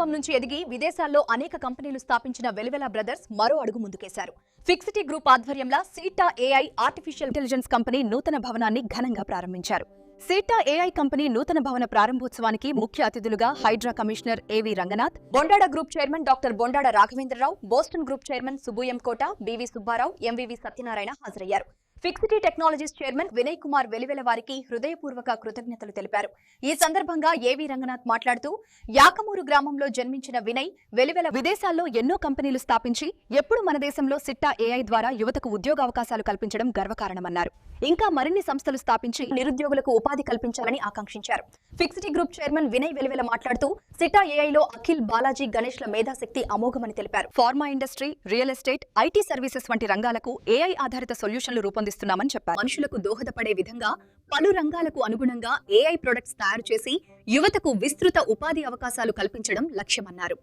కుటుంబం నుంచి ఎదిగి విదేశాల్లో అనేక కంపెనీలు స్థాపించిన వెలివెల బ్రదర్స్ మరో అడుగు ముందుకేశారు. ఫిక్సిటీ గ్రూప్ ఆధ్వర్యంలో సీటా ఏఐ ఆర్టిఫిషియల్ ఇంటెలిజెన్స్ కంపెనీ నూతన భవనాన్ని ఘనంగా ప్రారంభించారు. సీటా ఏఐ కంపెనీ నూతన భవన ప్రారంభోత్సవానికి ముఖ్య అతిథులుగా హైడ్రా కమిషనర్ ఏవి Ranganath, Bondada group chairman doctor Bondada Raghavendra Rao, Boston group chairman సుబుయం కోట, బివి సుబ్బారావు, ఎంవివి సత్యనారాయణ హాజరయ్యారు. Fixity technologies chairman Vinay Kumar Velivela వారికి హృదయపూర్వక కృతజ్ఞతలు తెలిపారు. ఈ సందర్భంగా ఏవి రంగనాథ్ మాట్లాడుతూ, యాకమూరు గ్రామంలో జన్మించిన వినయ్ వెలివెల విదేశాల్లో ఎన్నో కంపెనీలు స్థాపించి ఎప్పుడు మన దేశంలో సిట్టా ఏఐ ద్వారా యువతకు ఉద్యోగావకాశాలు కల్పించడం గర్వకారణమన్నారు. ఇంకా మరిన్ని సంస్థలు స్థాపించి నిరుద్యోగులకు ఉపాధి కల్పించాలని ఆకాంక్షించారు. Fixity group chairman Vinay Velivela మాట్లాడుతూ, సిట్టా ఏఐలో అఖిల్, బాలాజీ, గణేష్ల మేధాశక్తి అమోఘమని తెలిపారు. Pharma industry, real estate, IT services వంటి రంగాలకు ఏఐ ఆధారిత సొల్యూషన్లు రూపొందిస్తున్నామని చెప్పారు. మనుషులకు దోహదపడే విధంగా పలు రంగాలకు అనుగుణంగా ఏఐ ప్రొడక్ట్స్ తయారు చేసి యువతకు విస్తృత ఉపాధి అవకాశాలు కల్పించడం లక్ష్యమన్నారు.